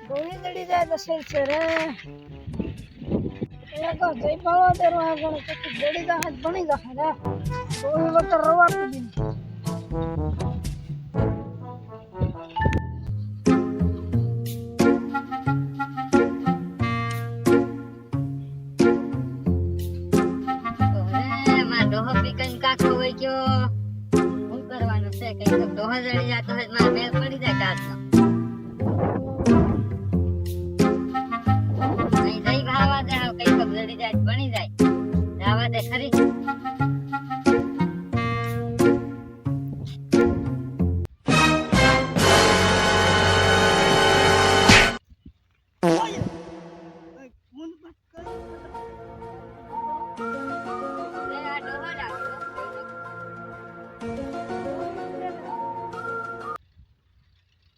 ડોહી દડી જાય તો શેર છે રે એ તો જઈ પાવા દેરો આગળ તો દડી જા હાથ બની જા રે ડોહી વતર રવા કુદી ડોહો બી કઈ કાકો હોય ગયો શું કરવાનું છે કઈ તો ડોહો જડી જાતો હોય મારે મેલ પડી જાય કાચનો કઈ જઈ ભાવા દે કઈ તો જડી જાય બની જાય જાવા દે ખરી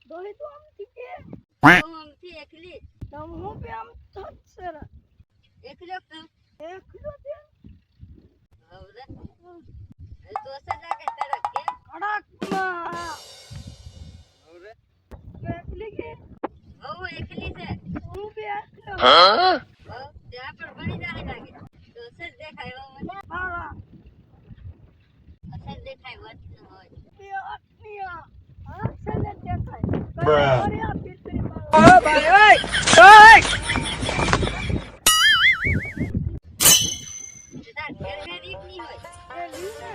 ડોહી તો આમ થી એકલી તો હું બે આમ તો સર એકલો તો એકલો તે હવે તો સજા કે તરક કે કડક માં હવે એકલી કે હું એકલી છે હું બે એકલો ત્યાં પણ બની જાય લાગે તો સજ દેખાય મને મારા અસર દેખાય વાત ન હોય બે અટનિયા આ છેલે દેખાય Bruh. અરે આ પીતરી ઓ ભાઈ ઓય ઓય તાર ઘેર ઘેર એકલી હોય એ લીને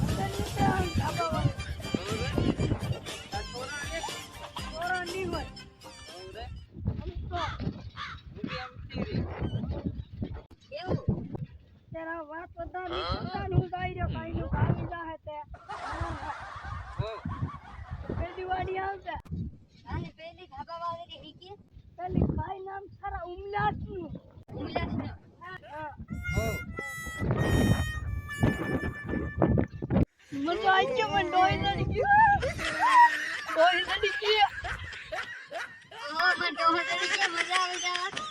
અંદરની તે આમ ધાબાવાળી ઓરા ની હોય કેવું તેરા વાત બધા ની કરતા હું ગાઈ રહ્યો કાઈ નું આવી જાહે તે પેલી વાડી આવશે અને પેલી ધાબા વાળી હીકી પેલી ભાઈ નામ સારા ઉમલાસ નું ઉલ્લાસ નો મજા આવી ગયો પણ ડોઈ નડી ગયો ડોઈ નડી ગયો ઓ મને તો હજરી કે મજા આવી જાય